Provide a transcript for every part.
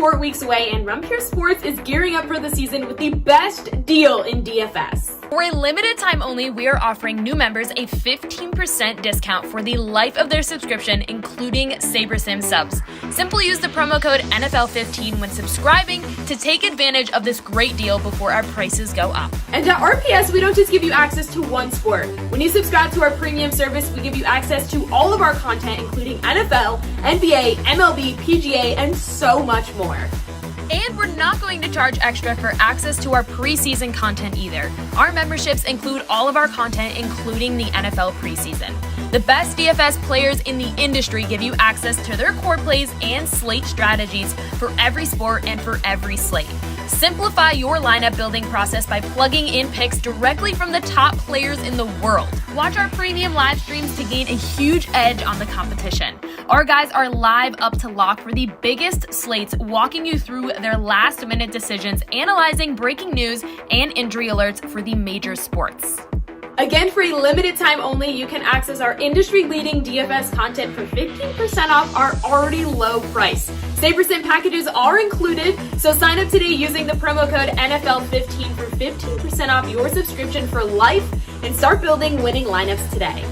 short weeks away, and Run Pure Sports is gearing up for the season with the best deal in DFS. For a limited time only, we are offering new members a 15% discount for the life of their subscription, including SaberSim subs. Simply use the promo code NFL15 when subscribing to take advantage of this great deal before our prices go up. And at RPS, we don't just give you access to one sport. When you subscribe to our premium service, we give you access to all of our content, including NFL, NBA, MLB, PGA, and so much more. And we're not going to charge extra for access to our preseason content either. Our memberships include all of our content, including the NFL preseason. The best DFS players in the industry give you access to their core plays and slate strategies for every sport and for every slate. Simplify your lineup building process by plugging in picks directly from the top players in the world. Watch our premium live streams to gain a huge edge on the competition. Our guys are live up to lock for the biggest slates, walking you through their last-minute decisions, analyzing breaking news and injury alerts for the major sports. Again, for a limited time only, you can access our industry-leading DFS content for 15% off our already low price. SaberSim packages are included, so sign up today using the promo code NFL15 for 15% off your subscription for life and start building winning lineups today.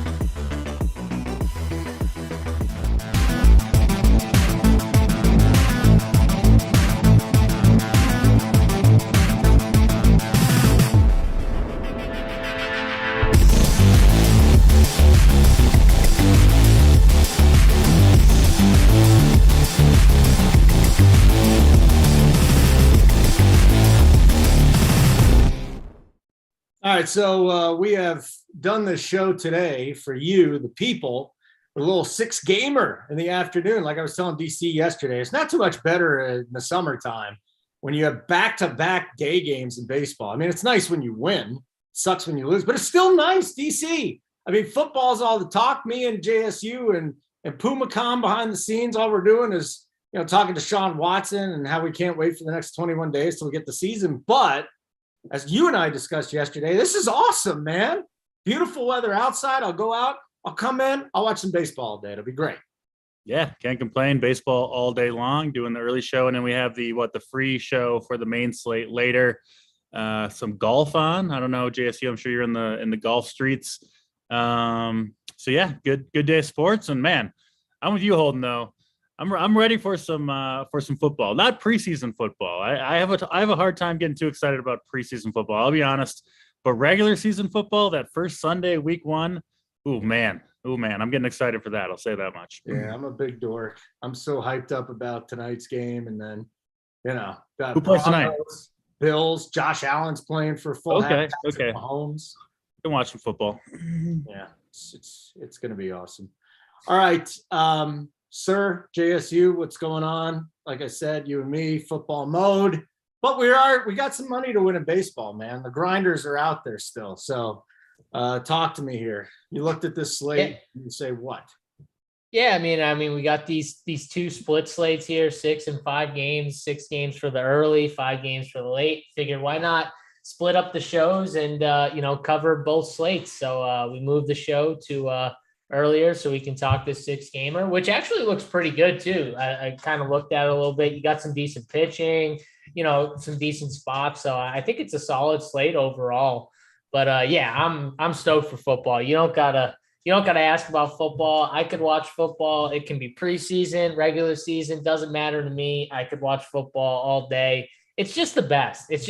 All right, so we have done this show today for you, the people, with a little six-gamer in the afternoon. Like I was telling DC yesterday, it's not too much better in the summertime when you have back-to-back day games in baseball. I mean, it's nice when you win. It sucks when you lose, but it's still nice, DC. I mean, football's all the talk. Me and JSU and PumaCom behind the scenes, all we're doing is, talking to Deshaun Watson and how we can't wait for the next 21 days till we get the season. But as you and I discussed yesterday, this is awesome, man. Beautiful weather outside. I'll go out. I'll come in. I'll watch some baseball all day. It'll be great. Yeah, can't complain. Baseball all day long, doing the early show. And then we have the free show for the main slate later. Some golf on. I don't know, JSU, I'm sure you're in the golf streets. So yeah, good day of sports. And man, I'm with you, Holden, though. I'm ready for some football, not preseason football. I have a hard time getting too excited about preseason football. I'll be honest, but regular season football, that first Sunday, week 1, ooh man, I'm getting excited for that. I'll say that much. Yeah, I'm a big dork. I'm so hyped up about tonight's game, and then got who plays tonight? Bills. Josh Allen's playing for full. Okay. Mahomes. Can watch some football. Yeah, it's gonna be awesome. All right. Sir, JSU, what's going on? Like I said, you and me, football mode. But we got some money to win in baseball, man. The grinders are out there still. So talk to me here. You looked at this slate and you say what? Yeah, I mean, we got these two split slates here, 6 and 5 games, 6 games for the early, 5 games for the late. Figured why not split up the shows and cover both slates. So we moved the show to earlier so we can talk this 6-gamer, which actually looks pretty good too. I kind of looked at it a little bit. You got some decent pitching, some decent spots. So I think it's a solid slate overall. But yeah, I'm stoked for football. You don't gotta ask about football. I could watch football. It can be preseason, regular season, doesn't matter to me. I could watch football all day. It's just the best. Nothing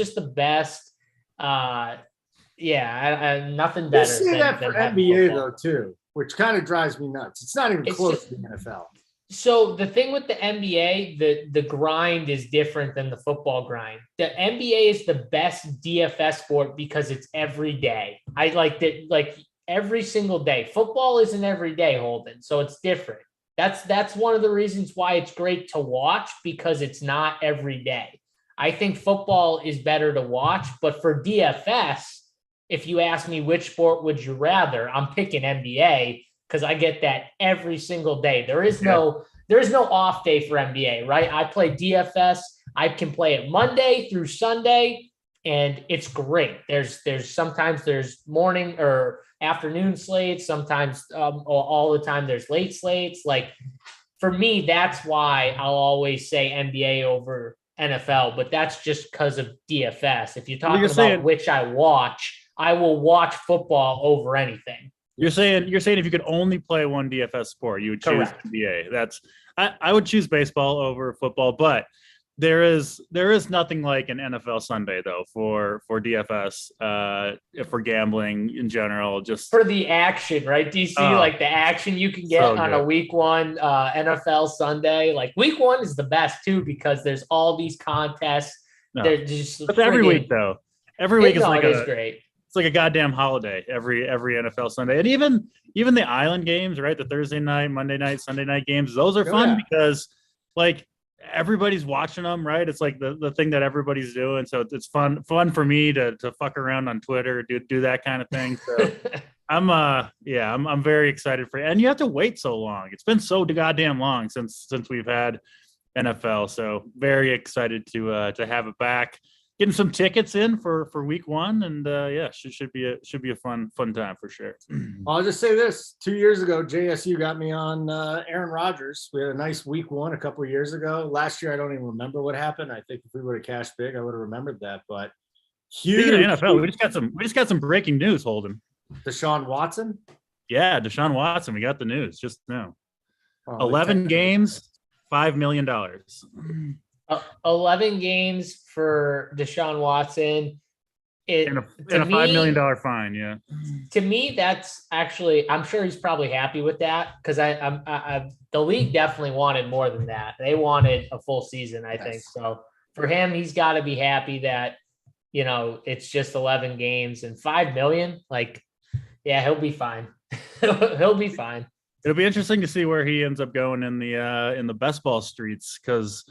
better. You say that for NBA though too, which kind of drives me nuts. It's not even close to the NFL. So the thing with the NBA, the grind is different than the football grind. The NBA is the best DFS sport because it's every day. I like that, like every single day. Football isn't every day, Holden, so it's different. That's one of the reasons why it's great to watch, because it's not every day. I think football is better to watch, but for DFS, if you ask me which sport would you rather, I'm picking NBA because I get that every single day. There is no off day for NBA, right? I play DFS. I can play it Monday through Sunday, and it's great. Sometimes there's morning or afternoon slates. Sometimes all the time there's late slates. Like for me, that's why I'll always say NBA over NFL, but that's just because of DFS. If you're talking about which I will watch football over anything. You're saying if you could only play one DFS sport, you would choose NBA. I would choose baseball over football, but there is nothing like an NFL Sunday though for DFS, for gambling in general, just for the action, right? DC, like the action you can get on a week one NFL Sunday. Like week one is the best too because there's all these contests. They're just every week though. Every week is great. It's like a goddamn holiday every NFL Sunday, and even the island games, right? The Thursday night, Monday night, Sunday night games. Those are fun because like everybody's watching them, right? It's like the thing that everybody's doing. So it's fun for me to fuck around on Twitter, do that kind of thing. So I'm very excited for it. And you have to wait so long. It's been so goddamn long since we've had NFL. So very excited to have it back. Getting some tickets in for week one, and should be a fun time for sure. I'll just say this: 2 years ago, JSU got me on Aaron Rodgers. We had a nice week one a couple of years ago. Last year, I don't even remember what happened. I think if we would have cashed big, I would have remembered that. But huge. Speaking of NFL, we just got some breaking news, Holden. Deshaun Watson. Yeah, Deshaun Watson. We got the news just now. 11 games, $5 million. 11 games for Deshaun Watson. And a $5 million fine, yeah. To me, that's actually, I'm sure he's probably happy with that because the league definitely wanted more than that. They wanted a full season, I think. So for him, he's got to be happy that, it's just 11 games and $5 million. Like, yeah, he'll be fine. He'll be fine. It'll be interesting to see where he ends up going in the best ball streets because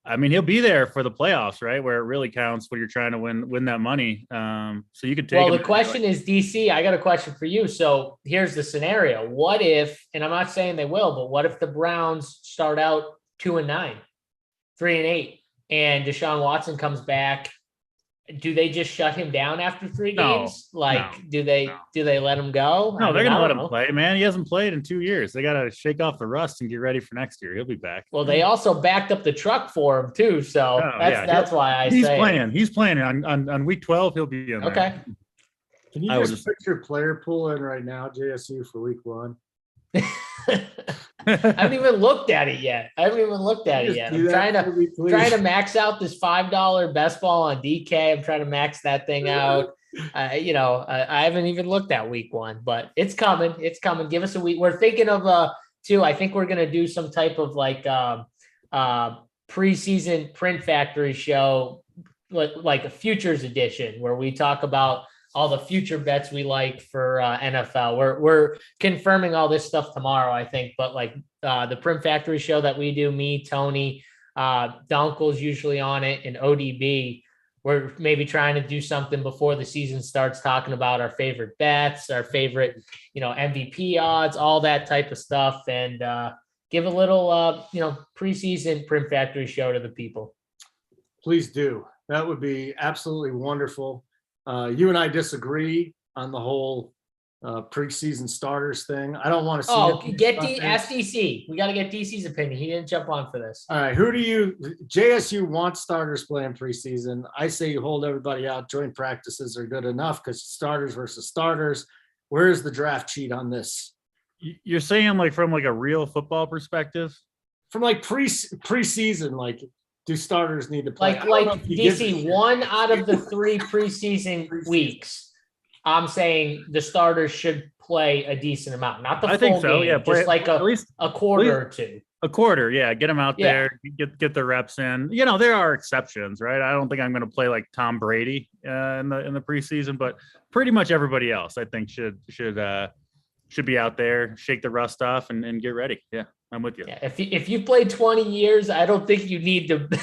I mean, he'll be there for the playoffs, right? Where it really counts when you're trying to win that money. So you could take. Well, the question is, DC, I got a question for you. So here's the scenario. What if, and I'm not saying they will, but what if the Browns start out 2-9, 3-8, and Deshaun Watson comes back? Do they just shut him down after 3 games? Do they let him go? No, they're going to let him play, man. He hasn't played in 2 years. They got to shake off the rust and get ready for next year. He'll be back. Well, they also backed up the truck for him too. So that's why he's playing. He's playing on week 12. He'll be in there. Okay. Can you just put your player pool in right now, JSU, for week one? I haven't even looked at it yet. I'm trying to max out this $5 best ball on DK. I'm trying to max that thing out. I haven't even looked at week one, but it's coming. It's coming. Give us a week. We're thinking of I think we're gonna do some type of like preseason print factory show, like a futures edition where we talk about all the future bets we like for NFL. We're confirming all this stuff tomorrow, I think. But like the Print Factory show that we do, me, Tony, Dunkel's usually on it, and ODB. We're maybe trying to do something before the season starts, talking about our favorite bets, our favorite, MVP odds, all that type of stuff, and give a little, preseason Print Factory show to the people. Please do. That would be absolutely wonderful. You and I disagree on the whole preseason starters thing. I don't want to see. Ask DC. We got to get DC's opinion. He didn't jump on for this. All right. JSU wants starters playing preseason. I say you hold everybody out. Joint practices are good enough because starters versus starters. Where's the draft sheet on this? You're saying like from like a real football perspective? From like preseason, like, do starters need to play? Like DC, 1 out of the 3 preseason weeks, I'm saying the starters should play a decent amount, not the full game, yeah, just like at least a quarter or two. A quarter, yeah. Get them out there, get the reps in. There are exceptions, right? I don't think I'm going to play like Tom Brady in the preseason, but pretty much everybody else I think should be out there, shake the rust off, and get ready. Yeah. I'm with you. Yeah, if you played 20 years, I don't think you need to be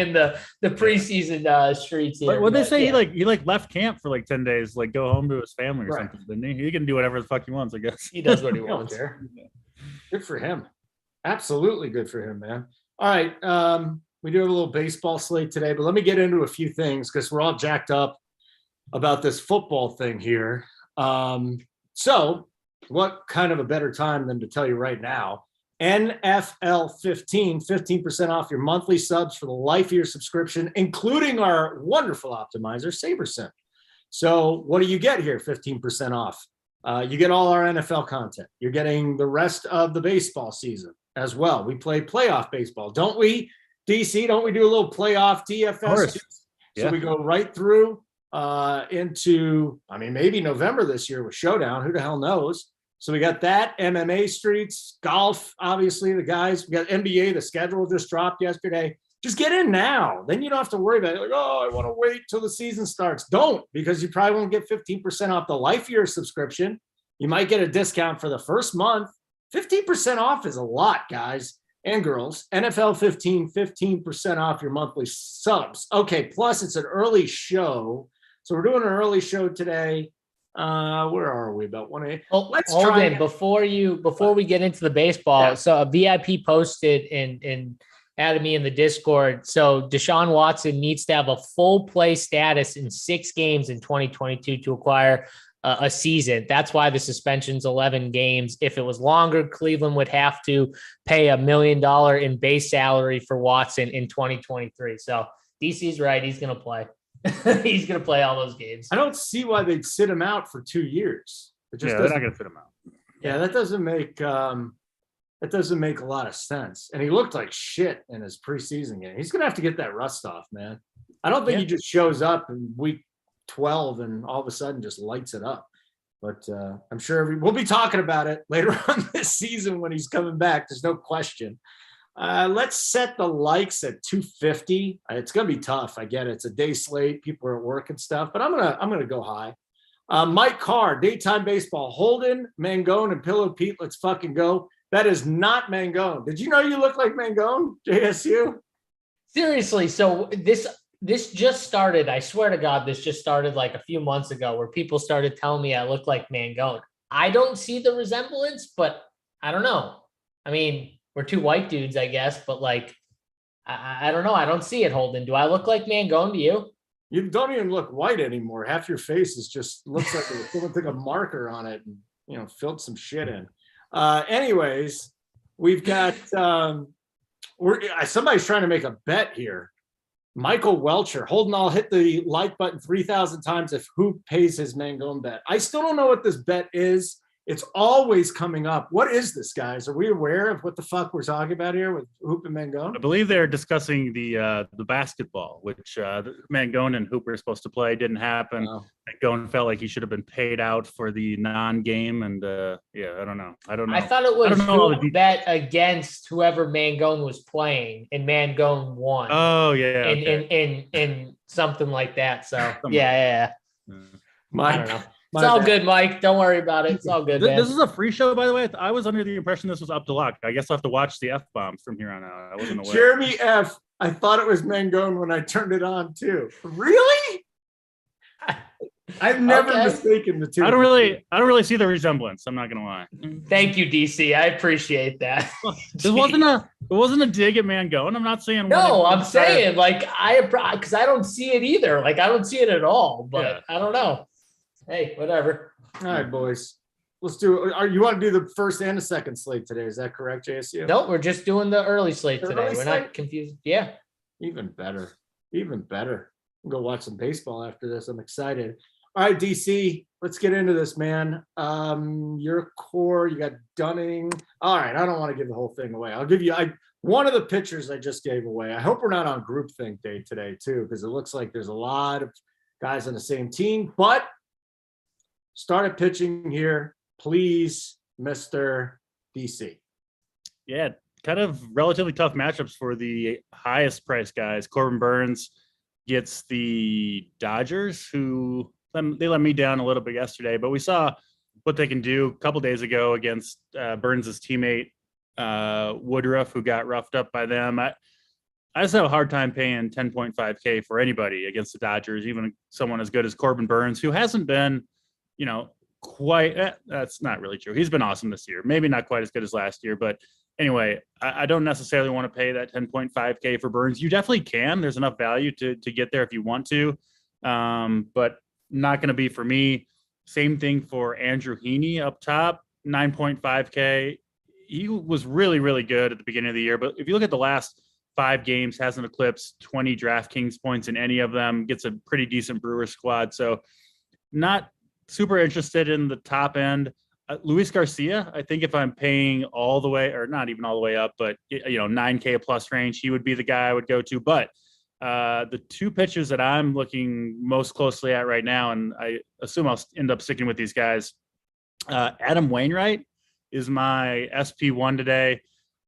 in the preseason streets here. What they say, he left camp for like 10 days, like go home to his family or something, didn't he? He can do whatever the fuck he wants, I guess. He does what he wants. Good for him. Absolutely good for him, man. All right. We do have a little baseball slate today, but let me get into a few things because we're all jacked up about this football thing here. So what kind of a better time than to tell you right now? NFL 15% off your monthly subs for the life of your subscription, including our wonderful optimizer, SaberSim. So what do you get here? 15% off. You get all our NFL content. You're getting the rest of the baseball season as well. We play playoff baseball, don't we, DC? Don't we do a little playoff DFS? Yeah. So we go right through into, maybe November this year with Showdown. Who the hell knows? So we got that, MMA streets, golf, obviously, the guys. We got NBA, the schedule just dropped yesterday. Just get in now. Then you don't have to worry about it. Like, oh, I want to wait till the season starts. Don't, because you probably won't get 15% off the life of your subscription. You might get a discount for the first month. 15% off is a lot, guys and girls. NFL 15% off your monthly subs. Okay, plus it's an early show. So we're doing an early show today. Where are we? About 1:08. Let's hold in before we get into the baseball. Yeah. So a VIP posted and added me in the Discord. So Deshaun Watson needs to have a full play status in 6 games in 2022 to acquire a season. That's why the suspension's 11 games. If it was longer, Cleveland would have to pay $1 million in base salary for Watson in 2023. So DC's right. He's going to play. He's going to play all those games. I don't see why they'd sit him out for 2 years. They're not going to sit him out. Yeah, that doesn't make a lot of sense. And he looked like shit in his preseason game. He's going to have to get that rust off, man. I don't think he just shows up in week 12 and all of a sudden just lights it up. But I'm sure we'll be talking about it later on this season when he's coming back. There's no question. Let's set the likes at 250. It's gonna be tough. I get it. It's a day slate. People are at work and stuff, but I'm gonna go high. Mike Carr, daytime baseball. Holden, Mangone, and Pillow Pete. Let's fucking go. That is not Mangone. Did you know you look like Mangone, JSU? Seriously. So this just started. I swear to God, this just started like a few months ago, where people started telling me I look like Mangone. I don't see the resemblance, but I don't know. I mean, we're 2 white dudes, I guess, but like, I don't know. I don't see it, Holden. Do I look like Mangone to you? You don't even look white anymore. Half your face looks like someone took a marker on it and, filled some shit in. Anyways, we've got, somebody's trying to make a bet here. Michael Welcher. Holden, I'll hit the like button 3,000 times if Hoop pays his Mangone bet. I still don't know what this bet is. It's always coming up. What is this, guys? Are we aware of what the fuck we're talking about here with Hoop and Mangone? I believe they're discussing the basketball, which Mangone and Hoop are supposed to play. Didn't happen. Oh. Mangone felt like he should have been paid out for the non-game, and I don't know. I thought it was Hoop bet against whoever Mangone was playing, and Mangone won. Oh yeah, in something like that. So yeah. I don't know. It's all good, Mike. Don't worry about it. It's all good, man. This is a free show, by the way. I was under the impression this was up to luck. I guess I'll have to watch the F-bombs from here on out. I wasn't aware. Jeremy F. I thought it was Mangone when I turned it on, too. Really? I've never mistaken the two. I don't really see the resemblance. I'm not going to lie. Thank you, DC. I appreciate that. It wasn't a dig at Mangone. I'm not saying. No, I'm saying because I don't see it either. Like I don't see it at all. But I don't know. Hey, whatever. All right, boys. Let's do it. You want to do the first and the second slate today? Is that correct, JSU? No, we're just doing the early slate today. We're not confused. Yeah. Even better. I'll go watch some baseball after this. I'm excited. All right, DC, let's get into this, man. Your core, you got Dunning. All right, I don't want to give the whole thing away. I'll give you one of the pitchers I just gave away. I hope we're not on groupthink day today, too, because it looks like there's a lot of guys on the same team, but started pitching here, please, Mr. DC. Yeah, kind of relatively tough matchups for the highest price guys. Corbin Burns gets the Dodgers, who they let me down a little bit yesterday, but we saw what they can do a couple days ago against Burns' teammate Woodruff, who got roughed up by them. I just have a hard time paying $10.5K for anybody against the Dodgers, even someone as good as Corbin Burns, who hasn't been quite, that's not really true. He's been awesome this year. Maybe not quite as good as last year, but anyway, I don't necessarily want to pay that $10.5K for Burns. You definitely can. There's enough value to get there if you want to, but not going to be for me. Same thing for Andrew Heaney up top, 9.5K. he was really, really good at the beginning of the year. But if you look at the last 5 games, hasn't eclipsed 20 DraftKings points in any of them, gets a pretty decent Brewers squad. So not super interested in the top end. Luis Garcia, I think if I'm paying all the way, or not even all the way up, but 9K plus range, he would be the guy I would go to. But the 2 pitchers that I'm looking most closely at right now, and I assume I'll end up sticking with these guys, Adam Wainwright is my SP1 today.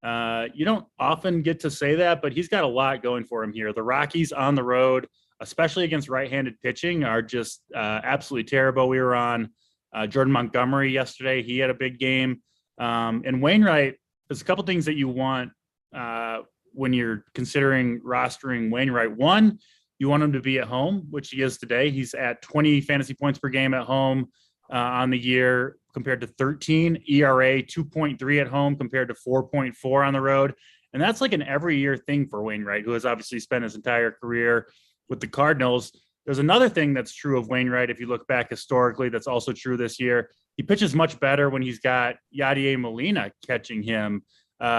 You don't often get to say that, but he's got a lot going for him here. The Rockies on the road, especially against right-handed pitching, are just absolutely terrible. We were on Jordan Montgomery yesterday. He had a big game. And Wainwright, there's a couple things that you want when you're considering rostering Wainwright. One, you want him to be at home, which he is today. He's at 20 fantasy points per game at home on the year compared to 13. ERA 2.3 at home compared to 4.4 on the road. And that's like an every year thing for Wainwright, who has obviously spent his entire career with the Cardinals. There's another thing that's true of Wainwright. If you look back historically, that's also true this year. He pitches much better when he's got Yadier Molina catching him.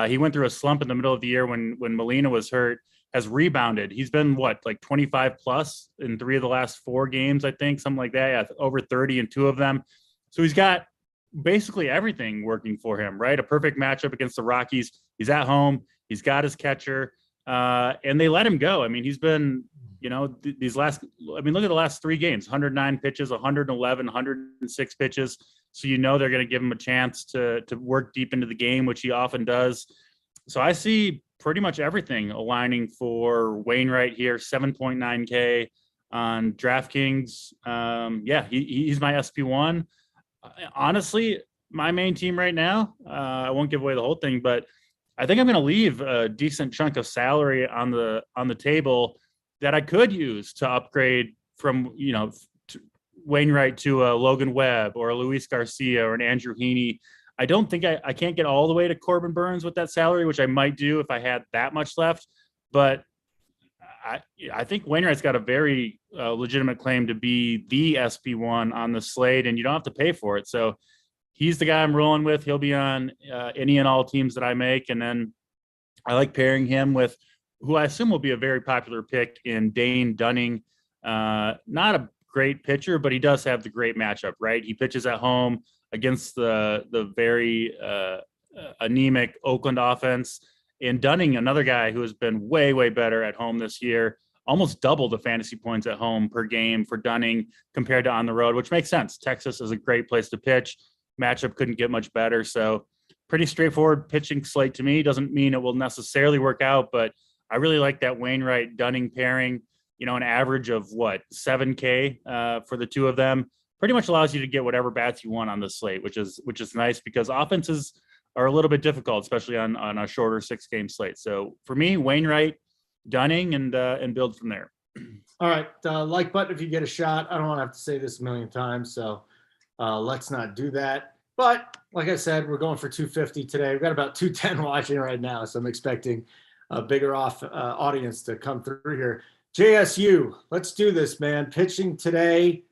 He went through a slump in the middle of the year when Molina was hurt, has rebounded. He's been like 25 plus in 3 of the last 4 games, I think, something like that. Yeah, over 30 in 2 of them. So he's got basically everything working for him, right? A perfect matchup against the Rockies. He's at home. He's got his catcher, and they let him go. I mean, he's been, look at the last 3 games, 109 pitches, 111, 106 pitches. So, they're going to give him a chance to work deep into the game, which he often does. So I see pretty much everything aligning for Wainwright here, 7.9K on DraftKings. He's my SP1. Honestly, my main team right now, I won't give away the whole thing, but I think I'm going to leave a decent chunk of salary on the table that I could use to upgrade from, Wainwright to a Logan Webb or a Luis Garcia or an Andrew Heaney. I don't think I can't get all the way to Corbin Burns with that salary, which I might do if I had that much left. But I think Wainwright's got a very legitimate claim to be the SP1 on the slate, and you don't have to pay for it. So he's the guy I'm rolling with. He'll be on any and all teams that I make. And then I like pairing him with who I assume will be a very popular pick in Dane Dunning. Not a great pitcher, but he does have the great matchup, right? He pitches at home against the very anemic Oakland offense. And Dunning, another guy who has been way, way better at home this year, almost double the fantasy points at home per game for Dunning compared to on the road, which makes sense. Texas is a great place to pitch. Matchup couldn't get much better. So pretty straightforward pitching slate to me. Doesn't mean it will necessarily work out, but I really like that Wainwright Dunning pairing. An average of 7K for the 2 of them pretty much allows you to get whatever bats you want on the slate, which is nice because offenses are a little bit difficult, especially on a shorter 6-game slate. So for me, Wainwright, Dunning, and build from there. All right. Like button if you get a shot. I don't want to have to say this a million times, so let's not do that. But like I said, we're going for 250 today. We've got about 210 watching right now, so I'm expecting a bigger audience to come through here. JSU, let's do this, man. Pitching today.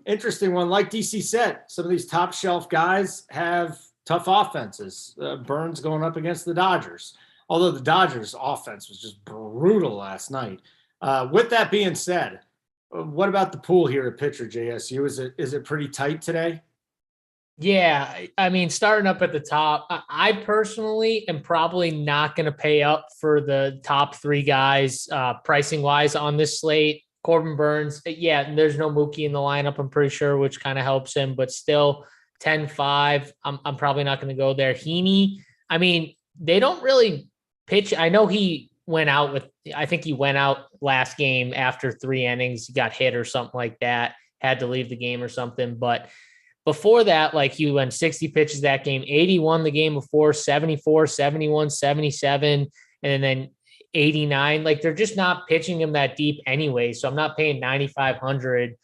Interesting one. Like DC said, some of these top shelf guys have tough offenses. Burns going up against the Dodgers, although the Dodgers offense was just brutal last night. With that being said, what about the pool here at pitcher, JSU? Is it pretty tight today? Yeah, I mean, starting up at the top, I personally am probably not going to pay up for the top 3 guys pricing wise on this slate. Corbin Burns, yeah, there's no Mookie in the lineup, I'm pretty sure, which kind of helps him, but still 10-5. I'm probably not going to go there. Heaney, I mean, they don't really pitch. I know he went out last game after 3 innings. He got hit or something like that, had to leave the game or something, but before that, like he went 60 pitches that game, 81 the game before, 74, 71, 77, and then 89. Like they're just not pitching him that deep anyway. So I'm not paying 9,500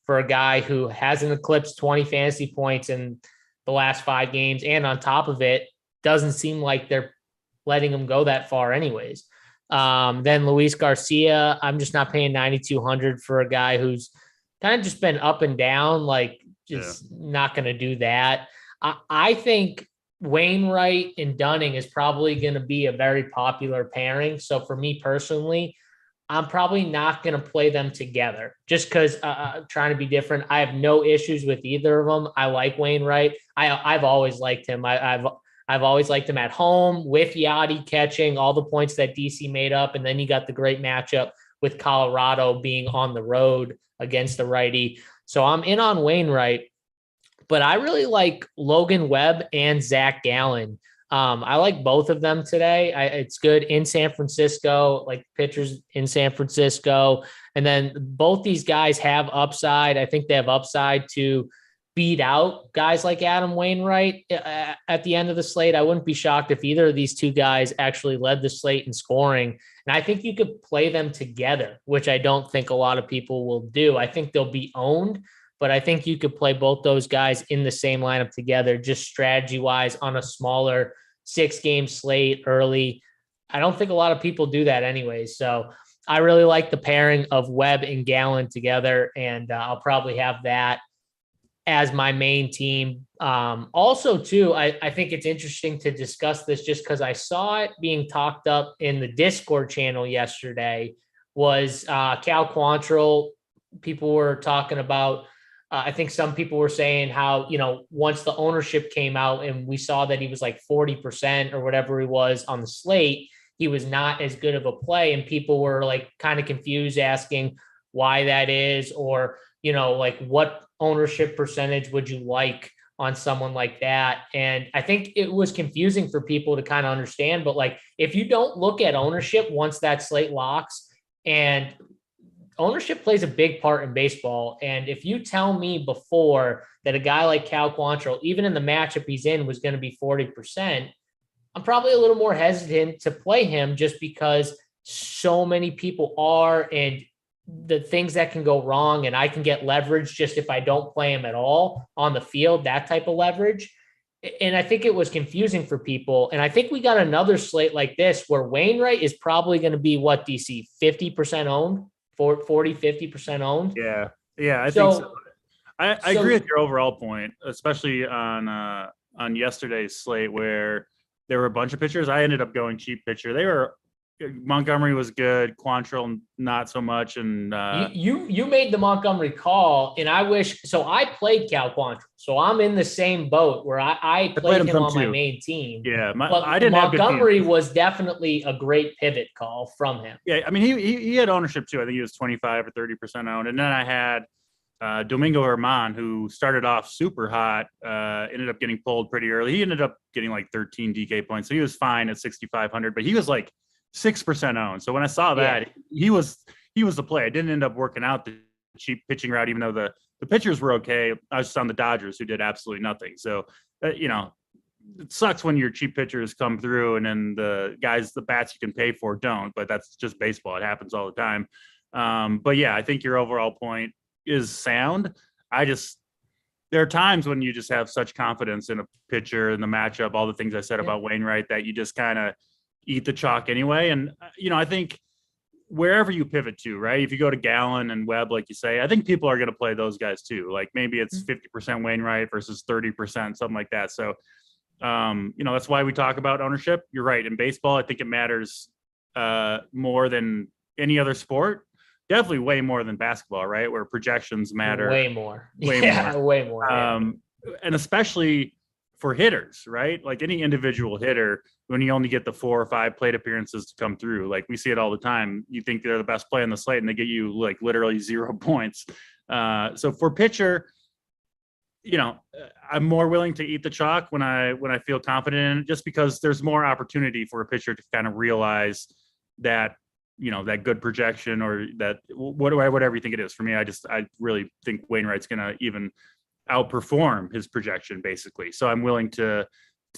for a guy who hasn't eclipsed 20 fantasy points in the last 5 games. And on top of it, doesn't seem like they're letting him go that far anyways. Then Luis Garcia, I'm just not paying 9,200 for a guy who's kind of just been up and down, like, just not going to do that. I think Wainwright and Dunning is probably going to be a very popular pairing. So for me personally, I'm probably not going to play them together just because trying to be different. I have no issues with either of them. I like Wainwright. I've always liked him. I've always liked him at home with Yachty catching all the points that DC made up. And then you got the great matchup with Colorado being on the road against the righty. So I'm in on Wainwright, but I really like Logan Webb and Zach Gallen. I like both of them today. It's good in San Francisco, like pitchers in San Francisco. And then both these guys have upside. I think they have upside to beat out guys like Adam Wainwright at the end of the slate. I wouldn't be shocked if either of these two guys actually led the slate in scoring. And I think you could play them together, which I don't think a lot of people will do. I think they'll be owned, but I think you could play both those guys in the same lineup together, just strategy-wise on a smaller 6-game slate early. I don't think a lot of people do that anyway. So I really like the pairing of Webb and Gallen together, and I'll probably have that as my main team. Also, too, I think it's interesting to discuss this just because I saw it being talked up in the Discord channel yesterday, was Cal Quantrill. People were talking about, I think some people were saying how, once the ownership came out and we saw that he was like 40% or whatever he was on the slate, he was not as good of a play. And people were like kind of confused, asking why that is, or, like what ownership percentage would you like on someone like that? And I think it was confusing for people to kind of understand, but like, if you don't look at ownership once that slate locks, and ownership plays a big part in baseball. And if you tell me before that a guy like Cal Quantrill, even in the matchup he's in, was going to be 40%, I'm probably a little more hesitant to play him just because so many people are, and the things that can go wrong. And I can get leverage just if I don't play him at all on the field, that type of leverage. And I think it was confusing for people. And I think we got another slate like this where Wainwright is probably going to be what, DC, 50% owned? 40-50% owned. Yeah, I think so. I agree with your overall point, especially on yesterday's slate where there were a bunch of pitchers. I ended up going cheap pitcher. Montgomery was good, Quantrill not so much, and you made the Montgomery call, and I wish so. I played Cal Quantrill, so I'm in the same boat where I played him on my main team. Yeah, but I didn't. Montgomery was definitely a great pivot call from him. Yeah, I mean he had ownership too. I think he was 25 or 30% owned, and then I had Domingo Germán, who started off super hot, ended up getting pulled pretty early. He ended up getting like 13 DK points, so he was fine at 6,500, but he was like 6% owned. So when I saw that, he was the play. I didn't end up working out the cheap pitching route, even though the pitchers were okay. I was just on the Dodgers, who did absolutely nothing. So, it sucks when your cheap pitchers come through and then the bats you can pay for don't, but that's just baseball. It happens all the time. But yeah, I think your overall point is sound. There are times when you just have such confidence in a pitcher and the matchup, all the things I said about Wainwright, that you just kind of eat the chalk anyway. And, I think wherever you pivot to, right, if you go to Gallen and Webb, like you say, I think people are going to play those guys too. Like maybe it's 50% Wainwright versus 30%, something like that. So, that's why we talk about ownership. You're right. In baseball, I think it matters more than any other sport. Definitely way more than basketball, right? Where projections matter. Way more. Way more. And especially for hitters, right? Like any individual hitter, when you only get the 4 or 5 plate appearances to come through, like we see it all the time. You think they're the best play on the slate and they get you like literally 0 points. So for pitcher, I'm more willing to eat the chalk when I feel confident in it, just because there's more opportunity for a pitcher to kind of realize that, that good projection, or that whatever you think it is. For me, I really think Wainwright's going to even outperform his projection basically. So I'm willing to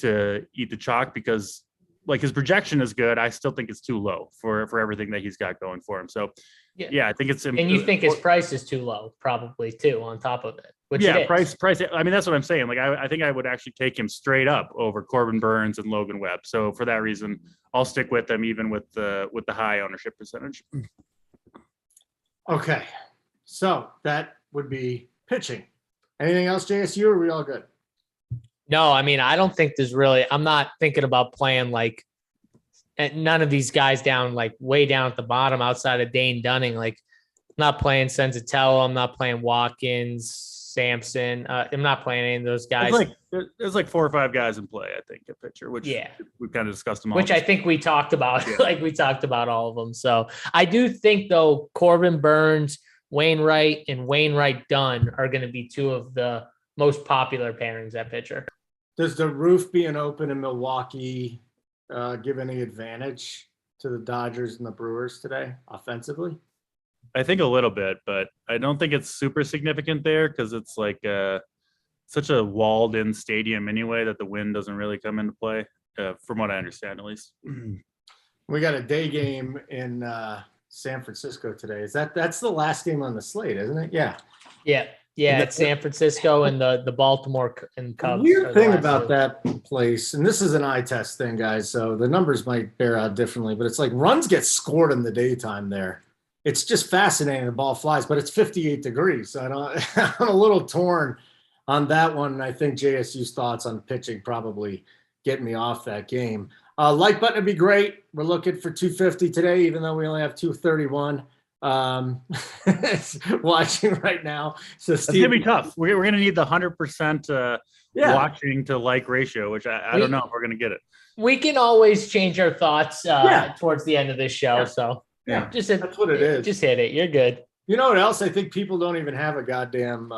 eat the chalk because like his projection is good. I still think it's too low for everything that he's got going for him. So yeah, I think it's, and you think his price is too low probably too on top of it. Which price. I mean, that's what I'm saying. Like, I think I would actually take him straight up over Corbin Burns and Logan Webb. So for that reason, I'll stick with them even with the high ownership percentage. Okay, so that would be pitching. Anything else, JSU? Or are we all good? No, I mean, I don't think I'm not thinking about playing like none of these guys down, like way down at the bottom outside of Dane Dunning. Like, I'm not playing Senzatello. I'm not playing Watkins, Sampson. I'm not playing any of those guys. There's like 4 or 5 guys in play, I think, at pitcher, which we've kind of discussed them all. Which I think we talked about. Yeah. Like, we talked about all of them. So I do think, though, Corbin Burns, Wainwright, and Wainwright Dunn are going to be 2 of the most popular pairings at pitcher. Does the roof being open in Milwaukee give any advantage to the Dodgers and the Brewers today offensively? I think a little bit, but I don't think it's super significant there because it's like such a walled-in stadium anyway that the wind doesn't really come into play, from what I understand at least. We got a day game in San Francisco today. That's the last game on the slate, isn't it? Yeah. Yeah. Yeah, it's San Francisco and the Baltimore and Cubs. Weird thing about that place, and this is an eye test thing, guys, so the numbers might bear out differently, but it's like runs get scored in the daytime there. It's just fascinating. The ball flies, but it's 58 degrees. So I'm a little torn on that one. And I think JSU's thoughts on pitching probably get me off that game. Like button would be great. We're looking for 250 today, even though we only have 231. Watching right now. So Steve, it's gonna be tough. We're gonna need the 100% watching to like ratio, which I don't know if we're gonna get it. We can always change our thoughts towards the end of this show. So that's what it is. Just hit it. You're good. You know what else? I think people don't even have a goddamn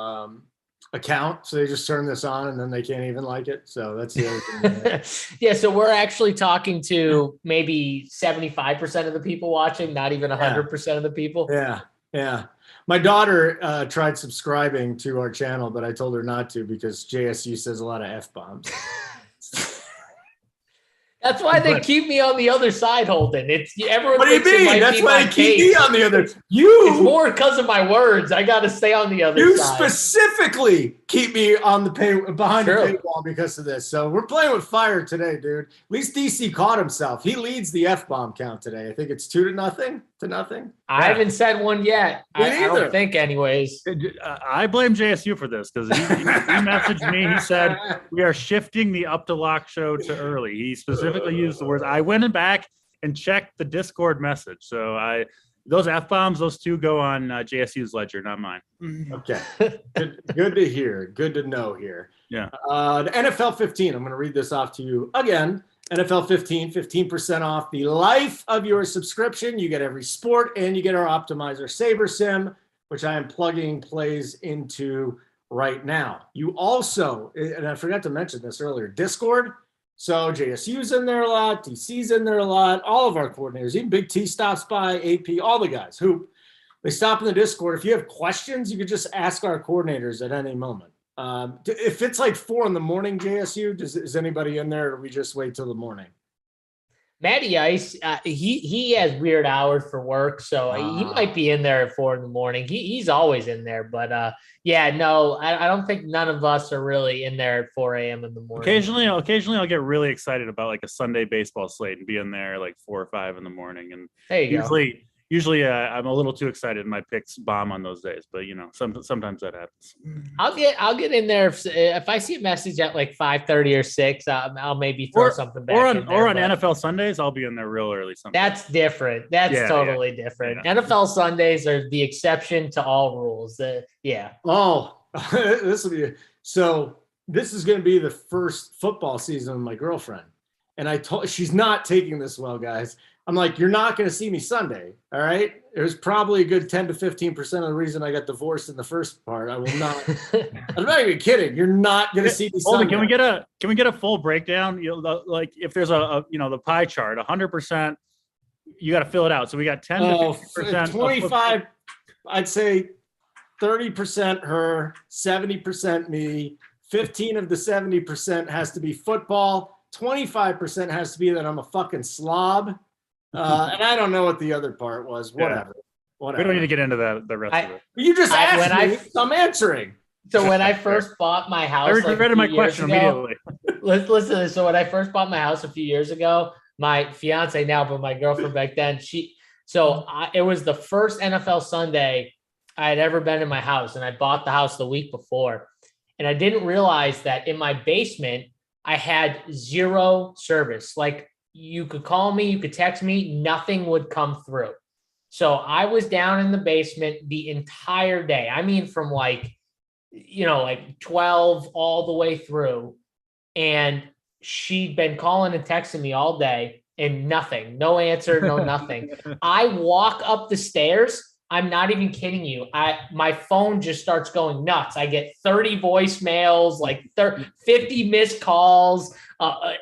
account, so they just turn this on and then they can't even like it. So that's the other thing. Yeah, so we're actually talking to maybe 75% of the people watching, not even 100% of the people. Yeah. My daughter tried subscribing to our channel, but I told her not to because JSU says a lot of F-bombs. That's why they keep me on the other side, Holden. Everyone. What do you mean? That's why they keep me on the other. It's more because of my words. I got to stay on the other side. You specifically keep me on the behind the paywall because of this. So we're playing with fire today, dude. At least DC caught himself. He leads the F-bomb count today. I think it's 2-0 to nothing. I haven't said one yet. I don't think, anyways. I blame JSU for this because he messaged me. He said we are shifting the Up to Lock show to early. He specifically used the words. I went back and checked the Discord message. So those F-bombs, those 2 go on JSU's ledger, not mine. Okay. Good to hear. Good to know here. Yeah. The NFL 15, I'm going to read this off to you again. NFL 15, 15% off the life of your subscription. You get every sport and you get our optimizer Saber Sim, which I am plugging plays into right now. You also, and I forgot to mention this earlier, Discord. So JSU's in there a lot, DC's in there a lot, all of our coordinators, even Big T stops by, AP, all the guys who they stop in the Discord. If you have questions, you could just ask our coordinators at any moment. If it's like 4 a.m, JSU, is anybody in there, or do we just wait till the morning? Matty Ice, he has weird hours for work, so he might be in there at 4 a.m. He's always in there, but I don't think none of us are really in there at 4 a.m. in the morning. Occasionally I'll get really excited about like a Sunday baseball slate and be in there like 4 or 5 in the morning, and there you go. Usually I'm a little too excited and my picks bomb on those days, but sometimes that happens. I'll get in there if I see a message at like 5:30 or 6. I'll maybe throw something back. Or on NFL Sundays, I'll be in there real early. That's different. That's totally different. Yeah. NFL Sundays are the exception to all rules. Oh, this will be so. This is going to be the first football season with my girlfriend, and she's not taking this well, guys. I'm like, you're not going to see me Sunday, all right? It was probably a good 10 to 15% of the reason I got divorced in the first part. I will not. I'm not even kidding. You're not going to see me Sunday. Can we get a full breakdown? Like if there's the pie chart, 100%, you got to fill it out. So we got 10 to 15%. 25. I'd say 30% her, 70% me. 15 of the 70% has to be football. 25% has to be that I'm a fucking slob. And I don't know what the other part was. Whatever. We don't need to get into the rest of it. You just asked me. I'm answering. So when I first bought my house, I regretted my question immediately. Listen to this. So when I first bought my house a few years ago, my fiance now, but my girlfriend back then, it was the first NFL Sunday I had ever been in my house, and I bought the house the week before. And I didn't realize that in my basement, I had zero service. Like you could call me, you could text me, nothing would come through. So I was down in the basement the entire day. I mean, from like 12 all the way through. And she'd been calling and texting me all day and nothing, no answer, no nothing. I walk up the stairs. I'm not even kidding you. My phone just starts going nuts. I get 30 voicemails, like 50 missed calls,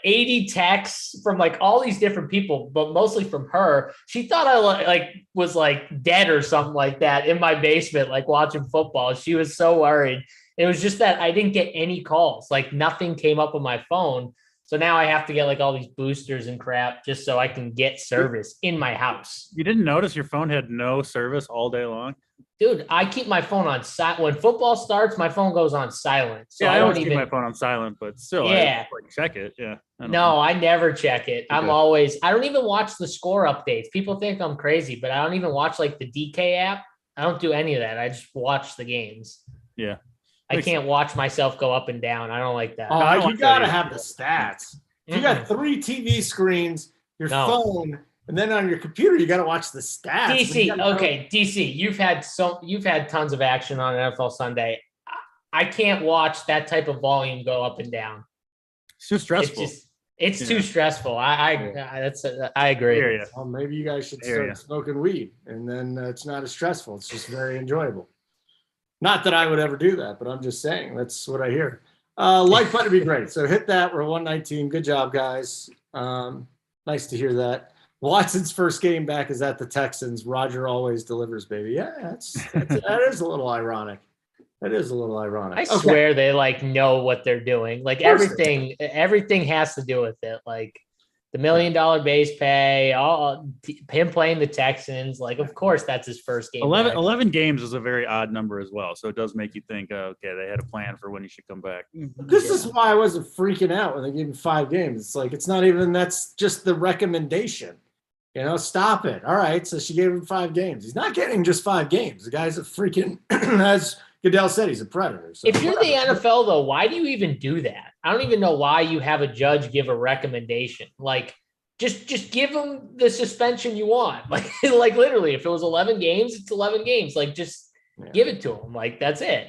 80 texts from like all these different people, but mostly from her. She thought I was like dead or something like that in my basement, like watching football. She was so worried. It was just that I didn't get any calls. Like nothing came up on my phone. So now I have to get like all these boosters and crap just so I can get service in my house. You didn't notice your phone had no service all day long? Dude, I keep my phone on silent. When football starts, my phone goes on silent. So I don't always even keep my phone on silent, but still, Yeah. I check it. Yeah. I never check it. I don't even watch the score updates. People think I'm crazy, but I don't even watch like the DK app. I don't do any of that. I just watch the games. Yeah. I can't watch myself go up and down. I don't like that. Oh, you gotta have the stats. If you got 3 TV screens, your phone, and then on your computer, you gotta watch the stats. DC, you've had tons of action on NFL Sunday. I can't watch that type of volume go up and down. It's too stressful. It's too stressful. I agree. Well, maybe you guys should start smoking weed, and then it's not as stressful. It's just very enjoyable. Not that I would ever do that, but I'm just saying that's what I hear. Like button would be great. So hit that. We're 119. Good job, guys. Nice to hear that. Watson's first game back is at the Texans. Roger always delivers, baby. Yeah, that is a little ironic. I swear they like know what they're doing. Like everything has to do with it. Like the $1 million base pay, him playing the Texans. Like, of course, that's his first game. 11 games is a very odd number as well. So it does make you think, okay, they had a plan for when he should come back. This is why I wasn't freaking out when they gave him 5 games. It's like, it's not even, that's just the recommendation. Stop it. All right. So she gave him 5 games. He's not getting just 5 games. The guy's a freaking, as Goodell said, he's a predator. So if you're the NFL, though, why do you even do that? I don't even know why you have a judge give a recommendation. Like, just give him the suspension you want. Like literally, if it was 11 games, it's 11 games. Like, just give it to him. Like, that's it.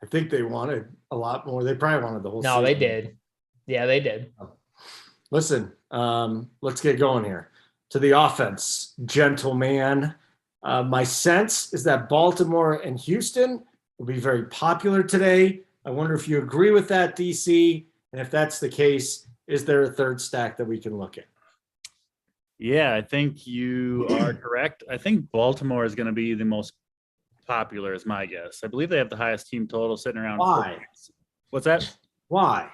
I think they wanted a lot more. They probably wanted the whole season. No, they did. Yeah, they did. Listen, let's get going here. To the offense, gentleman. My sense is that Baltimore and Houston will be very popular today. I wonder if you agree with that, DC. And if that's the case, is there a third stack that we can look at? Yeah, I think you are correct. I think Baltimore is going to be the most popular, is my guess. I believe they have the highest team total sitting around. Why? What's that? Why?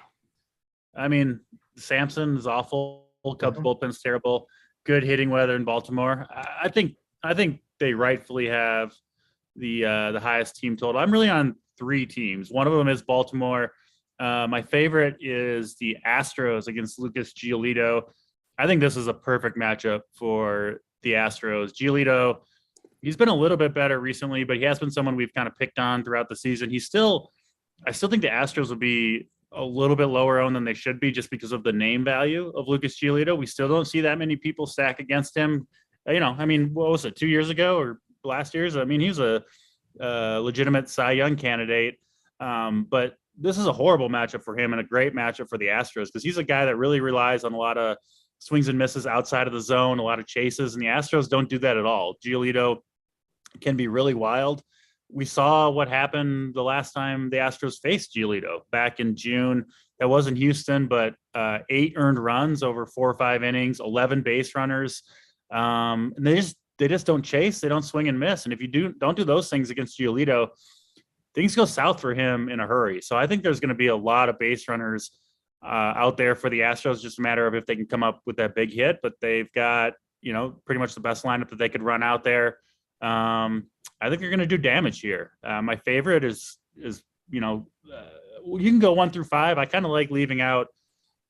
I mean, Sampson is awful. Cubs bullpen's terrible. Good hitting weather in Baltimore. I think they rightfully have the highest team total. I'm really on 3 teams. One of them is Baltimore. My favorite is the Astros against Lucas Giolito. I think this is a perfect matchup for the Astros. Giolito, he's been a little bit better recently, but he has been someone we've kind of picked on throughout the season. I still think the Astros will be a little bit lower owned than they should be just because of the name value of Lucas Giolito. We still don't see that many people stack against him. I mean, what was it, 2 years ago or last year's? I mean, he's a legitimate Cy Young candidate. But this is a horrible matchup for him and a great matchup for the Astros because he's a guy that really relies on a lot of swings and misses outside of the zone, a lot of chases, and the Astros don't do that at all. Giolito can be really wild. We saw what happened the last time the Astros faced Giolito back in June. That wasn't Houston, but 8 earned runs over 4 or 5 innings, 11 base runners. And they just don't chase. They don't swing and miss. And if you don't do those things against Giolito, things go south for him in a hurry. So I think there's going to be a lot of base runners out there for the Astros. Just a matter of if they can come up with that big hit. But they've got pretty much the best lineup that they could run out there. I think they're going to do damage here. My favorite is you can go 1 through 5. I kind of like leaving out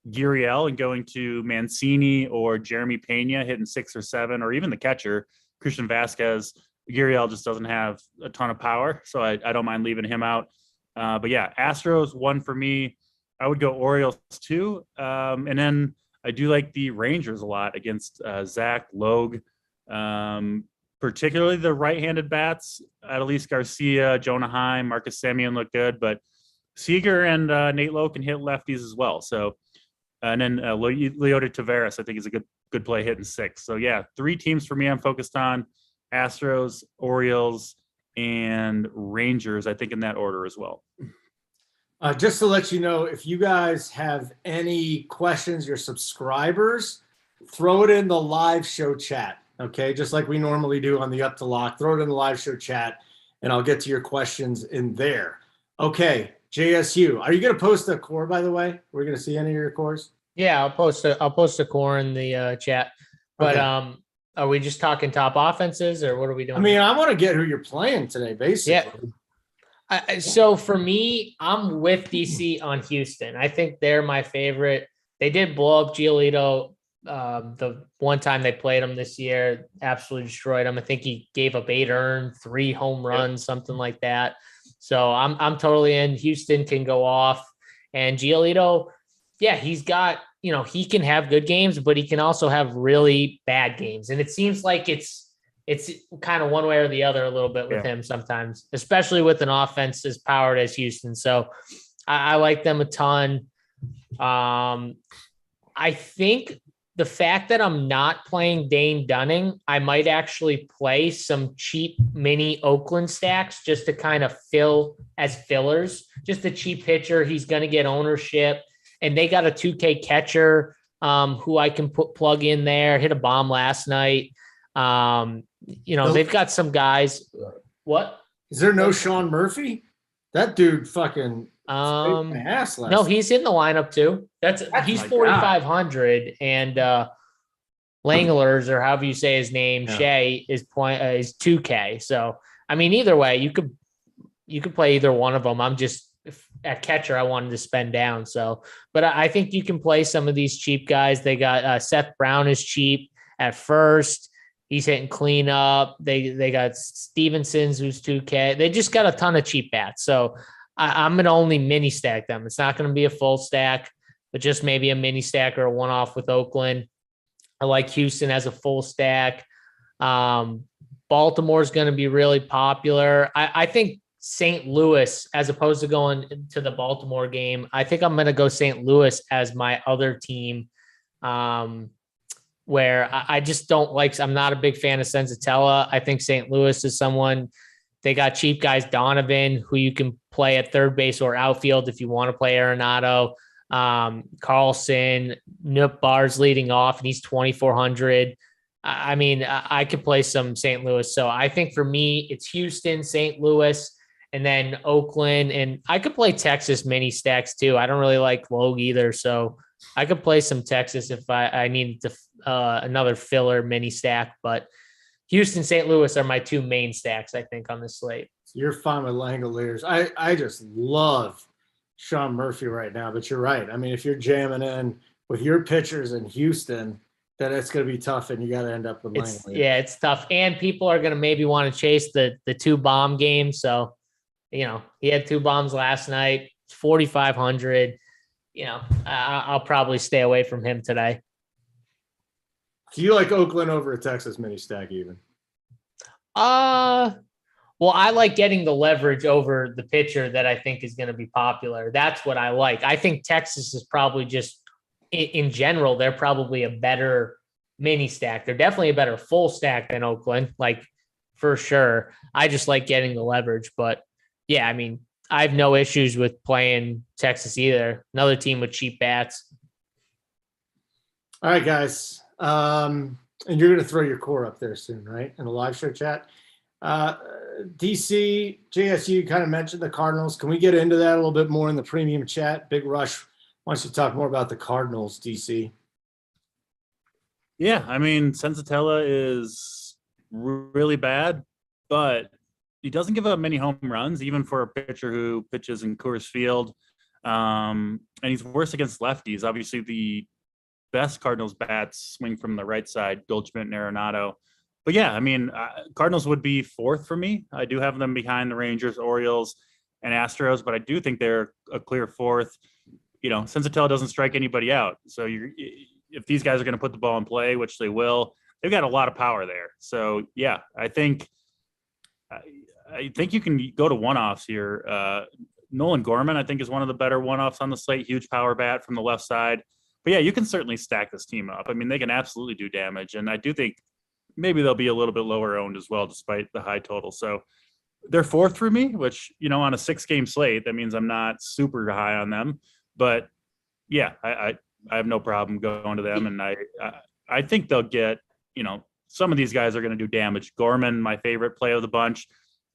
Gurriel and going to Mancini or Jeremy Pena hitting 6 or 7, or even the catcher, Christian Vasquez. Gurriel just doesn't have a ton of power, so I don't mind leaving him out. But yeah, Astros 1 for me. I would go Orioles 2. And then I do like the Rangers a lot against Zach Logue, particularly the right-handed bats. Adolis Garcia, Jonah Heim, Marcus Semien look good, but Seager and Nate Lowe can hit lefties as well. So, and then Leody Taveras, I think, is a good play hitting 6. So yeah, 3 teams for me I'm focused on: Astros, Orioles, and Rangers, I think in that order as well. Just to let you know, if you guys have any questions, your subscribers, throw it in the live show chat. Okay, just like we normally do on the Up to Lock, throw it in the live show chat, and I'll get to your questions in there. Okay, JSU, are you going to post a core? By the way, we're going to see any of your cores. Yeah, I'll post a core in the chat. But Okay. are we just talking top offenses, or what are we doing? I mean, I want to get who you're playing today, basically. Yeah. So for me, I'm with DC on Houston. I think they're my favorite. They did blow up Giolito the one time they played him this year, absolutely destroyed him. I think he gave up 8 earned, 3 home runs, something like that. So I'm totally in. Houston can go off, and Giolito, yeah, he's got, he can have good games, but he can also have really bad games. And it seems like it's kind of one way or the other a little bit with him sometimes, especially with an offense as powered as Houston. So I like them a ton. I think the fact that I'm not playing Dane Dunning, I might actually play some cheap mini Oakland stacks just to kind of fill as fillers, just a cheap pitcher. He's going to get ownership, and they got a 2K catcher who I can plug in there, hit a bomb last night. They've got some guys. What? Is there no Sean Murphy? That dude fucking my ass last no, he's in the lineup too. He's 4,500, and Langlers, or however you say his name, Shea is 2K. So I mean, either way, you could play either one of them. I'm just at catcher, I wanted to spend down. So, but I think you can play some of these cheap guys. They got Seth Brown is cheap at first. He's hitting cleanup. They got Stevenson's, who's 2K. They just got a ton of cheap bats. So I'm going to only mini stack them. It's not going to be a full stack, but just maybe a mini stack or a one-off with Oakland. I like Houston as a full stack. Baltimore is going to be really popular. I think St. Louis, as opposed to going to the Baltimore game, I think I'm going to go St. Louis as my other team. Where I just don't like, I'm not a big fan of Senzatella. I think St. Louis is someone, they got cheap guys, Donovan, who you can play at third base or outfield if you want to play Arenado. Carlson, Noop Bar's leading off, and he's 2,400. I mean, I could play some St. Louis. So I think for me, it's Houston, St. Louis, and then Oakland. And I could play Texas mini stacks too. I don't really like Logue either. So I could play some Texas if I needed to another filler mini stack, but Houston, St. Louis are my 2 main stacks, I think, on this slate. You're fine with Langoliers. I just love Sean Murphy right now, but you're right. I mean, if you're jamming in with your pitchers in Houston, then it's going to be tough, and you got to end up with Langoliers. Yeah, it's tough, and people are going to maybe want to chase the 2 bomb game. So, he had 2 bombs last night. It's 4,500. I'll probably stay away from him today. Do you like Oakland over a Texas mini stack even? Well, I like getting the leverage over the pitcher that I think is going to be popular. That's what I like. I think Texas is probably just, in general, they're probably a better mini stack. They're definitely a better full stack than Oakland, like for sure. I just like getting the leverage, but yeah, I mean, I have no issues with playing Texas either. Another team with cheap bats. All right, guys. And you're going to throw your core up there soon, right? In the live show chat. DC, JSU kind of mentioned the Cardinals. Can we get into that a little bit more in the premium chat? Big Rush wants to talk more about the Cardinals, DC. Yeah, I mean, Senzatella is really bad, but he doesn't give up many home runs, even for a pitcher who pitches in Coors Field. And he's worse against lefties. Obviously, the best Cardinals bats swing from the right side, Goldschmidt and Arenado. But yeah, I mean, Cardinals would be 4th for me. I do have them behind the Rangers, Orioles, and Astros, but I do think they're a clear fourth. Sensatella doesn't strike anybody out. So if these guys are going to put the ball in play, which they will, they've got a lot of power there. So yeah, I think you can go to one-offs here. Nolan Gorman, I think, is one of the better one-offs on the slate. Huge power bat from the left side. But yeah, you can certainly stack this team up. I mean, they can absolutely do damage. And I do think maybe they'll be a little bit lower owned as well, despite the high total. So they're fourth for me, which, on a 6-game slate, that means I'm not super high on them. But yeah, I have no problem going to them. And I think they'll get, some of these guys are going to do damage. Gorman, my favorite play of the bunch.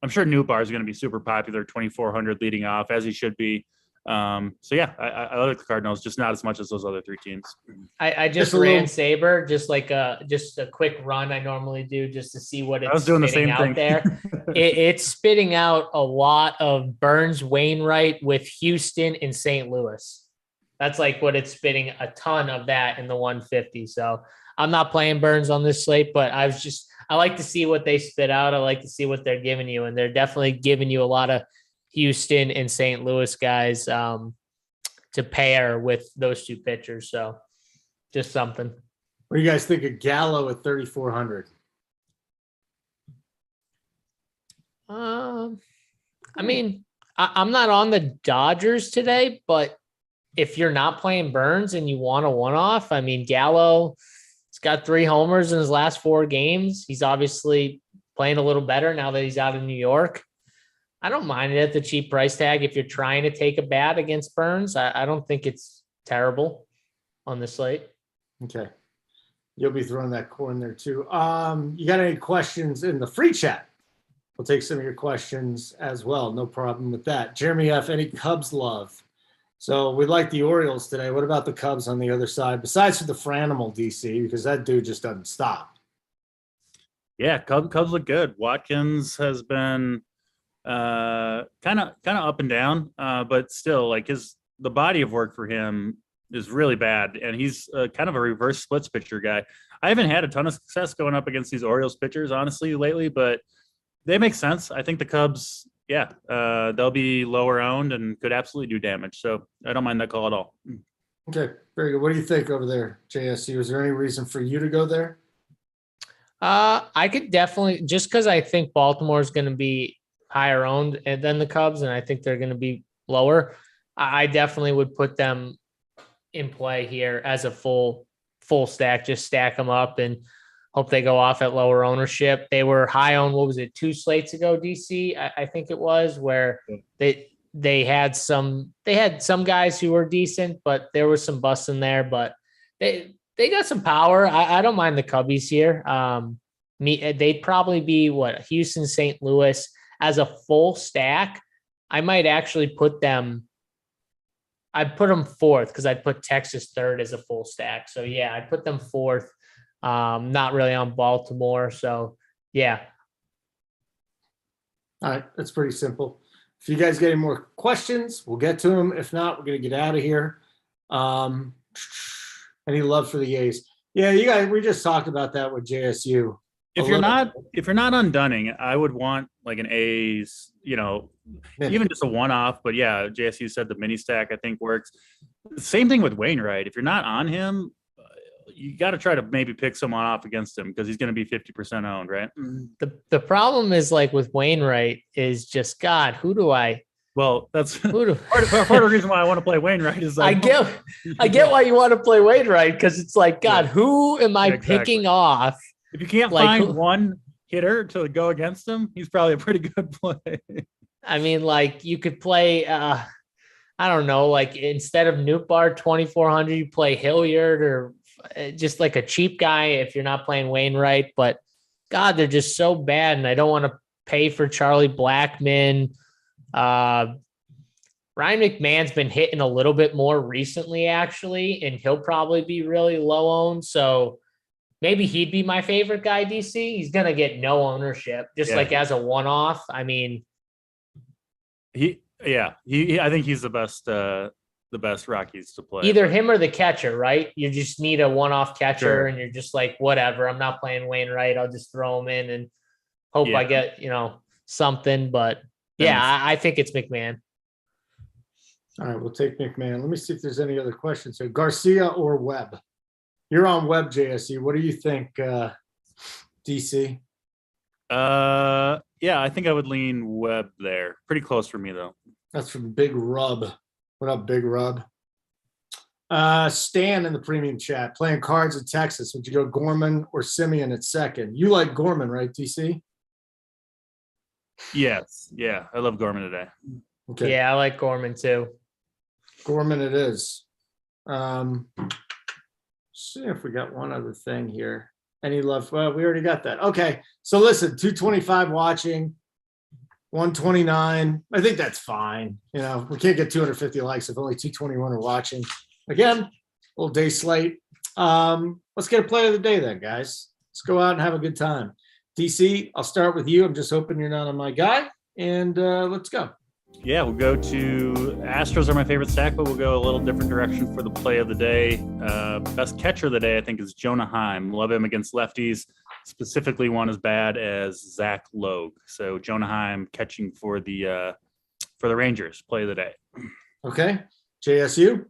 I'm sure Newbar is going to be super popular, 2,400 leading off, as he should be. So yeah, I like the Cardinals, just not as much as those other 3 teams. I just ran Saber, just a quick run I normally do just to see what it's spitting out there. It's spitting out a lot of Burns, Wainwright with Houston and St. Louis. That's like what it's spitting, a ton of that in the 150. So I'm not playing Burns on this slate, but I like to see what they spit out. I like to see what they're giving you. And they're definitely giving you a lot of Houston and St. Louis guys to pair with those 2 pitchers. So just something. What do you guys think of Gallo at 3,400? I mean, I'm not on the Dodgers today, but if you're not playing Burns and you want a one-off, I mean, Gallo, he's got 3 homers in his last 4 games. He's obviously playing a little better now that he's out of New York. I don't mind it at the cheap price tag. If you're trying to take a bat against Burns, I don't think it's terrible on the slate. Okay. You'll be throwing that corn there too. You got any questions in the free chat? We'll take some of your questions as well. No problem with that. Jeremy F., any Cubs love? So we like the Orioles today. What about the Cubs on the other side? Besides for the Franimal, DC, because that dude just doesn't stop. Yeah, Cubs look good. Watkins has been kind of up and down, but still, like the body of work for him is really bad, and he's kind of a reverse splits pitcher guy. I haven't had a ton of success going up against these Orioles pitchers, honestly, lately, but they make sense. I think the Cubs, they'll be lower owned and could absolutely do damage. So I don't mind that call at all. Okay, very good. What do you think over there, JSU? Is there any reason for you to go there? I could definitely, just because I think Baltimore is going to be higher owned than the Cubs, and I think they're going to be lower. I definitely would put them in play here as a full stack. Just stack them up and hope they go off at lower ownership. They were high on, what was it, 2 slates ago, DC? I think it was, where they had some guys who were decent, but there was some busts in there. But they got some power. I don't mind the Cubbies here. They'd probably be Houston, St. Louis as a full stack. I might actually put them. I'd put them 4th because I'd put Texas 3rd as a full stack. So yeah, I'd put them 4th. Not really on Baltimore. So yeah. All right. That's pretty simple. If you guys get any more questions, we'll get to them. If not, we're going to get out of here. Any love for the A's? Yeah, you guys, we just talked about that with JSU. If you're not on Dunning, I would want like an A's, even just a one-off. But yeah, JSU said the mini stack I think works. Same thing with Wainwright. If you're not on him, you got to try to maybe pick someone off against him because he's going to be 50% owned, right? The problem is, like, with Wainwright is just, God, who do I? Well, that's part of the reason why I want to play Wainwright is like, I get why you want to play Wainwright, because it's like, God, who am I picking off? If you can't find one hitter to go against him, he's probably a pretty good play. I mean, like, you could play, I don't know, like, instead of Nootbaar 2,400, you play Hilliard or just like a cheap guy if you're not playing Wainwright. But God, they're just so bad, and I don't want to pay for Charlie Blackmon. Ryan McMahon's been hitting a little bit more recently, actually, and he'll probably be really low owned. So maybe he'd be my favorite guy, DC. He's going to get no ownership, just like as a one-off. I mean, I think he's the best Rockies to play. Either him or the catcher, right? You just need a one-off catcher, and you're just like, whatever, I'm not playing Wainwright. I'll just throw him in and hope I get, something. But Yeah, I think it's McMahon. All right, we'll take McMahon. Let me see if there's any other questions here. Garcia or Webb? You're on Webb, JSU. What do you think, DC? Yeah, I think I would lean Webb there. Pretty close for me though. That's from Big Rub. What up, Big Rub? Stan in the premium chat, playing cards in Texas. Would you go Gorman or Simeon at second? You like Gorman, right, DC? Yes. Yeah, I love Gorman today. Okay. Yeah, I like Gorman too. Gorman it is. See if we got one other thing here. Any love? Well, we already got that. Okay. So listen, 225 watching, 129. I think that's fine. You know, we can't get 250 likes if only 221 are watching. Again, little day slate. Let's get a play of the day then, guys. Let's go out and have a good time. DC, I'll start with you. I'm just hoping you're not on my guy. And let's go. Yeah, we'll go to Astros are my favorite stack, but we'll go a little different direction for the play of the day. Best catcher of the day, I think, is Jonah Heim. Love him against lefties, specifically one as bad as Zach Logue. So Jonah Heim catching for the Rangers, play of the day. Okay. JSU?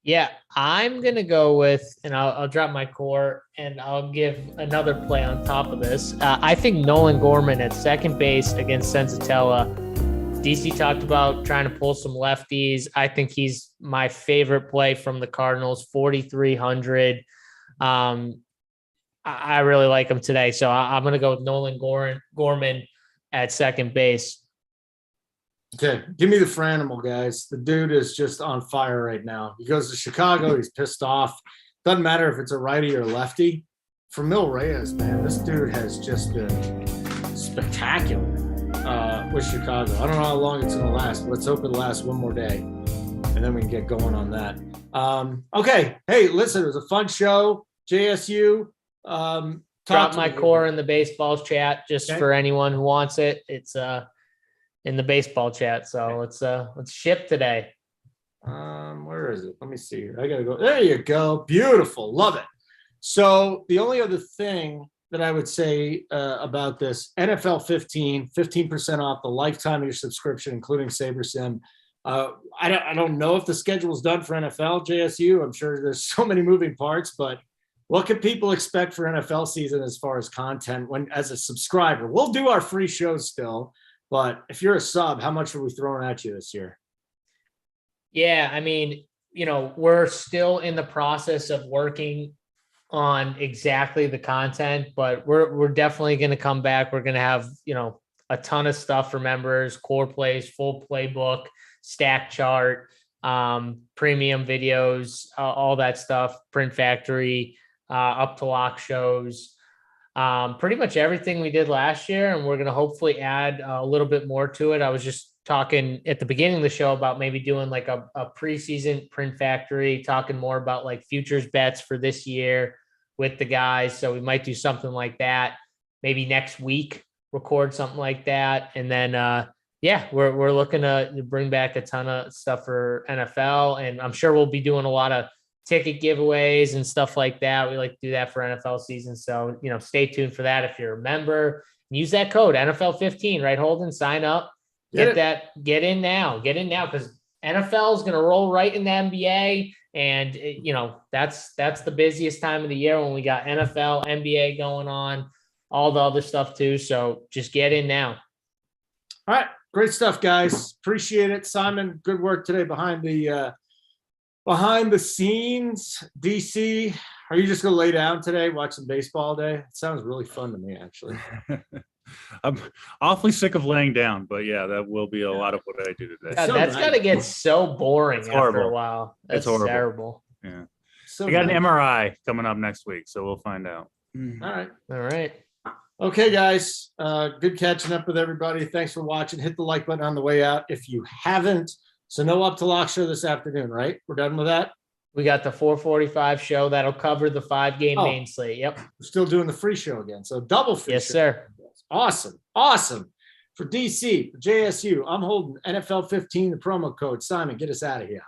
Yeah, I'm going to go with, and I'll drop my core and I'll give another play on top of this. I think Nolan Gorman at second base against Senzatella. DC talked about trying to pull some lefties. I think he's my favorite play from the Cardinals, 4,300. I really like him today. So I'm going to go with Nolan Gorman at second base. Okay, give me the Franimal, guys. The dude is just on fire right now. He goes to Chicago. He's pissed off. Doesn't matter if it's a righty or lefty. For Mil Reyes, man, this dude has just been spectacular with Chicago. I don't know how long it's going to last, but let's hope it lasts one more day, and then we can get going on that. Okay, hey, listen, it was a fun show. JSU. Drop my core in the baseball chat just for anyone who wants it. It's in the baseball chat. So let's ship today. Where is it? Let me see here. I gotta go. There you go. Beautiful. Love it. So the only other thing that I would say about this, NFL 15% off the lifetime of your subscription, including SaberSim. I don't know if the schedule is done for NFL, JSU. I'm sure there's so many moving parts, but what can people expect for NFL season as far as content as a subscriber? We'll do our free shows still. But if you're a sub, how much are we throwing at you this year? Yeah, I mean, we're still in the process of working on exactly the content, but we're definitely going to come back. We're going to have, a ton of stuff for members, core plays, full playbook, stack chart, premium videos, all that stuff, print factory, up to lock shows. Pretty much everything we did last year, and we're going to hopefully add a little bit more to it. I was just talking at the beginning of the show about maybe doing like a preseason print factory, talking more about like futures bets for this year with the guys. So we might do something like that maybe next week, record something like that. And then, we're looking to bring back a ton of stuff for NFL, and I'm sure we'll be doing a lot of ticket giveaways and stuff like that. We like to do that for NFL season. So, stay tuned for that. If you're a member, use that code NFL 15, right? Holden, sign up, get in now, because NFL is going to roll right in the NBA. And that's the busiest time of the year when we got NFL, NBA going on, all the other stuff too. So just get in now. All right. Great stuff, guys. Appreciate it. Simon, good work today behind the scenes. DC, are you just going to lay down today, watch some baseball day? It sounds really fun to me, actually. I'm awfully sick of laying down, but yeah, that will be a lot of what I do today. God, that's got to get so boring after a while. That's terrible. Yeah. So I got an MRI coming up next week, so we'll find out. All right. Okay, guys. Good catching up with everybody. Thanks for watching. Hit the like button on the way out if you haven't. So no Up to Lock show this afternoon, right? We're done with that? We got the 4:45 show that'll cover the 5-game main slate. Yep. We're still doing the free show again. So double free Yes, show. sir. Awesome. For DC, for JSU, I'm holding NFL 15, the promo code. Simon, get us out of here.